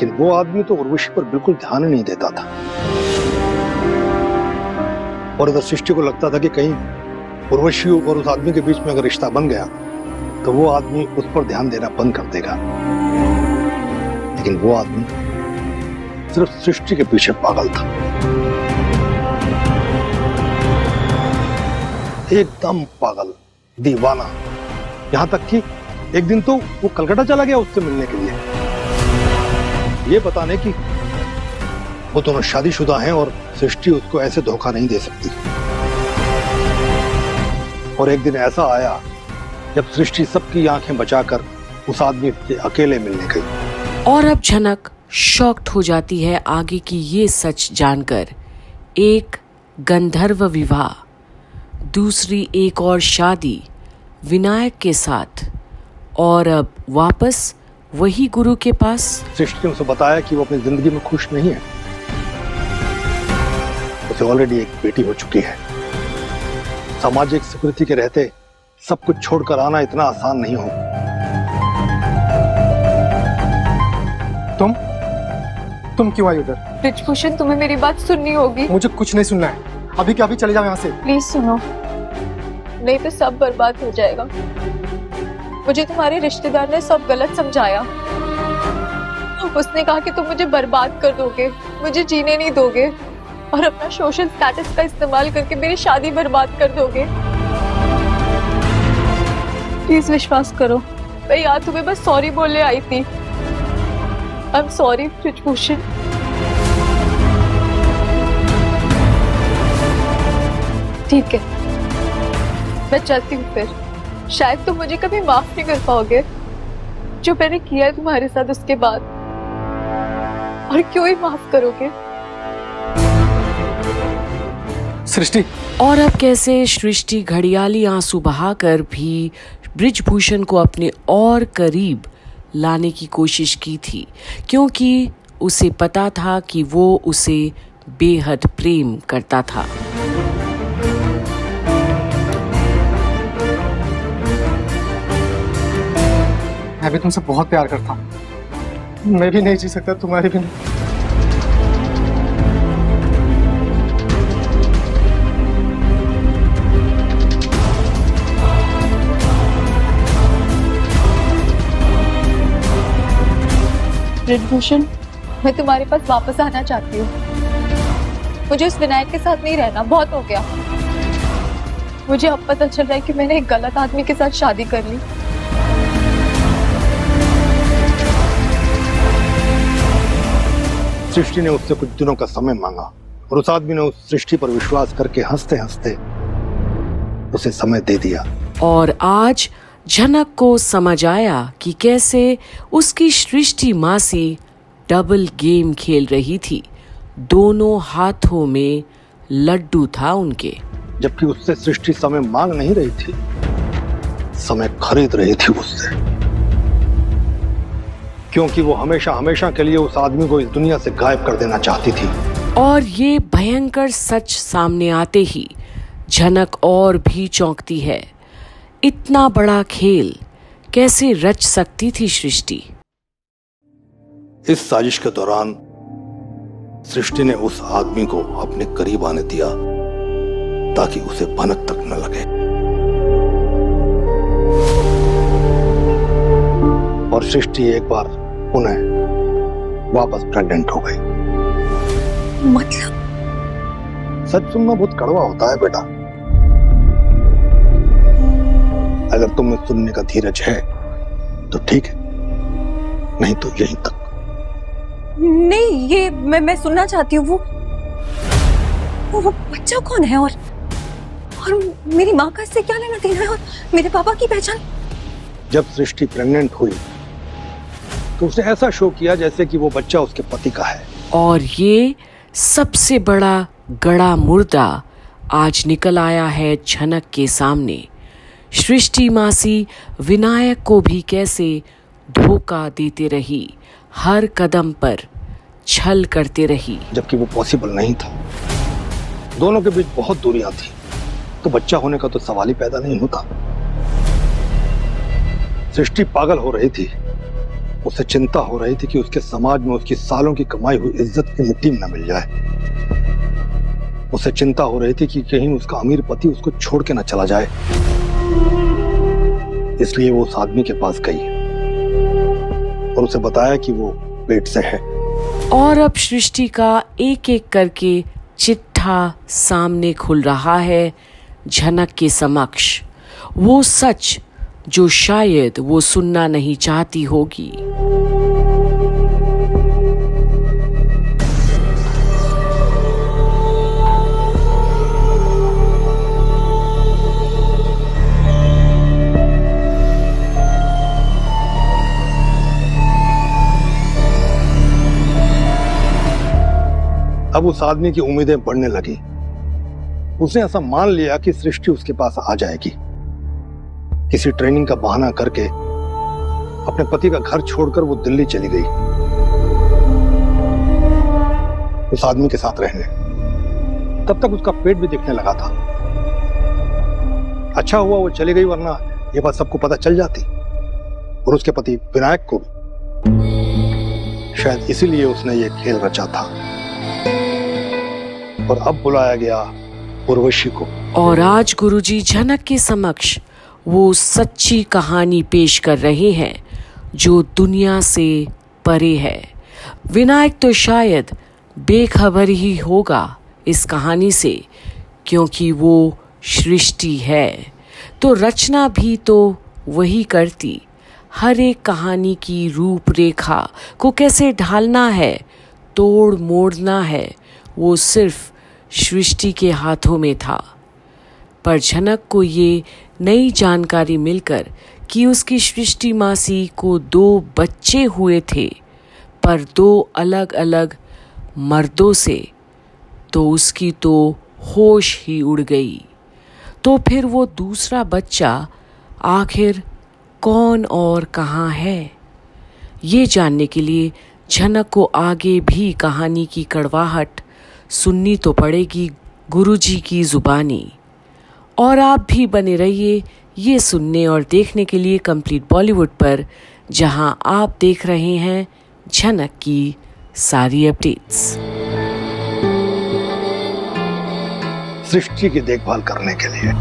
लेकिन वो आदमी तो उर्वशी पर बिल्कुल ध्यान ही नहीं देता था। और इधर सृष्टि को लगता था कि कहीं उर्वशी और उस आदमी के बीच में अगर रिश्ता बन गया तो वो आदमी उस पर ध्यान देना बंद कर देगा। लेकिन वो आदमी सिर्फ सृष्टि के पीछे पागल था, एकदम पागल, दीवाना। यहां तक कि एक दिन तो वो कलकत्ता चला गया उससे मिलने के लिए, ये बताने की वो दोनों शादीशुदा हैं और सृष्टि उसको ऐसे धोखा नहीं दे सकती। और एक दिन ऐसा आया जब सृष्टि सबकी आंखें बचाकर उस आदमी से अकेले मिलने गई। और अब झनक शॉक्ड हो जाती है आगे की ये सच जानकर। एक गंधर्व विवाह, दूसरी एक और शादी विनायक के साथ, और अब वापस वही गुरु के पास। सृष्टि ने उसे बताया कि वो अपनी जिंदगी में खुश नहीं है। उसे ऑलरेडी एक बेटी हो चुकी है। सामाजिक स्वीकृति के रहते सब कुछ छोड़कर आना इतना आसान नहीं हो। तुम क्यों आई उधर? बृजभूषण, तुम्हें मेरी बात सुननी होगी। मुझे कुछ नहीं सुनना है, अभी के अभी चले जाओ यहाँ से। प्लीज सुनो, नहीं तो सब बर्बाद हो जाएगा। मुझे तुम्हारे रिश्तेदार ने सब गलत समझाया। उसने कहा कि तुम मुझे बर्बाद कर दोगे, मुझे जीने नहीं दोगे और अपना सोशल स्टेटस का इस्तेमाल करके मेरी शादी बर्बाद कर दोगे। प्लीज विश्वास करो, मैं यहाँ तुम्हें बस सॉरी बोलने आई थी। I am sorry Brijbhushan. ठीक है, मैं चलती हूँ फिर। शायद तुम मुझे कभी माफ नहीं कर पाओगे जो मैंने किया है तुम्हारे साथ उसके बाद, और क्यों ही माफ करोगे। सृष्टि। और अब कैसे सृष्टि घड़ियाली आंसू बहाकर भी बृजभूषण को अपने और करीब लाने की कोशिश की थी, क्योंकि उसे पता था कि वो उसे बेहद प्रेम करता था। मैं भी तुमसे बहुत प्यार करता हूँ, मैं भी नहीं जी सकता तुम्हारे बिना। बृजभूषण, मैं तुम्हारे पास वापस आना चाहती हूँ। मुझे उस विनायक के साथ नहीं रहना, बहुत हो गया। मुझे अब पता चल रहा है कि मैंने एक गलत आदमी के साथ शादी कर ली। सृष्टि ने उससे कुछ दिनों का समय मांगा और उस आदमी ने उस सृष्टि पर विश्वास करके हंसते हंसते उसे समय दे दिया। और आज झनक को समझ आया कि कैसे उसकी सृष्टि मासी डबल गेम खेल रही थी। दोनों हाथों में लड्डू था उनके। जबकि उससे सृष्टि समय मांग नहीं रही थी, समय खरीद रही थी उससे, क्योंकि वो हमेशा हमेशा के लिए उस आदमी को इस दुनिया से गायब कर देना चाहती थी। और ये भयंकर सच सामने आते ही झनक और भी चौंकती है। इतना बड़ा खेल कैसे रच सकती थी सृष्टि? इस साजिश के दौरान सृष्टि ने उस आदमी को अपने करीब आने दिया ताकि उसे भनक तक न लगे। और सृष्टि एक बार पुनः वापस प्रेग्नेंट हो गई। मतलब? सच सुनना बहुत कड़वा होता है बेटा। अगर तुम्हें सुनने का धीरज है तो ठीक है, नहीं तो यहीं तक। नहीं, ये मैं सुनना चाहती हूँ। वो बच्चा कौन है और मेरी माँ का इससे क्या लेना देना है, और मेरे पापा की पहचान? जब सृष्टि प्रेग्नेंट हुई तो उसने ऐसा शो किया जैसे कि वो बच्चा उसके पति का है। और ये सबसे बड़ा गड़ा मुर्दा आज निकल आया है झनक के सामने। सृष्टि मासी विनायक को भी कैसे धोखा देते रही, हर कदम पर छल करते रही, जबकि वो पॉसिबल नहीं था। दोनों के बीच बहुत दूरियां थी, तो बच्चा होने का तो सवाल ही पैदा नहीं होता। सृष्टि पागल हो रही थी उसे चिंता हो रही थी कि उसके समाज में उसकी सालों की कमाई हुई इज्जत की मिट्टी में न मिल जाए। उसे चिंता हो रही थी कि कहीं उसका अमीर पति उसको छोड़ के न चला जाए। इसलिए वो उस आदमी के पास गई और उसे बताया कि वो पेट से है। और अब सृष्टि का एक एक करके चिट्ठा सामने खुल रहा है झनक के समक्ष। वो सच जो शायद वो सुनना नहीं चाहती होगी। अब उस आदमी की उम्मीदें बढ़ने लगी। उसने ऐसा मान लिया कि सृष्टि उसके पास आ जाएगी। किसी ट्रेनिंग का बहाना करके अपने पति का घर छोड़कर वो दिल्ली चली गई उस आदमी के साथ रहने। तब तक उसका पेट भी दिखने लगा था। अच्छा हुआ वो चली गई, वरना ये बात सबको पता चल जाती, और उसके पति विनायक को भी। शायद इसीलिए उसने ये खेल रचा था और अब बुलाया गया उर्वशी को। और आज गुरुजी झनक के समक्ष वो सच्ची कहानी पेश कर रहे हैं जो दुनिया से परे है। विनायक तो शायद बेखबर ही होगा इस कहानी से, क्योंकि वो सृष्टि है तो रचना भी तो वही करती। हर एक कहानी की रूपरेखा को कैसे ढालना है, तोड़ मोड़ना है, वो सिर्फ सृष्टि के हाथों में था। पर झनक को ये नई जानकारी मिलकर कि उसकी सृष्टि मासी को 2 बच्चे हुए थे, पर 2 अलग अलग मर्दों से, तो उसकी तो होश ही उड़ गई। तो फिर वो दूसरा बच्चा आखिर कौन और कहाँ है? ये जानने के लिए झनक को आगे भी कहानी की कड़वाहट सुननी तो पड़ेगी गुरुजी की जुबानी। और आप भी बने रहिए ये सुनने और देखने के लिए कंप्लीट बॉलीवुड पर, जहां आप देख रहे हैं झनक की सारी अपडेट्स। सृष्टि की देखभाल करने के लिए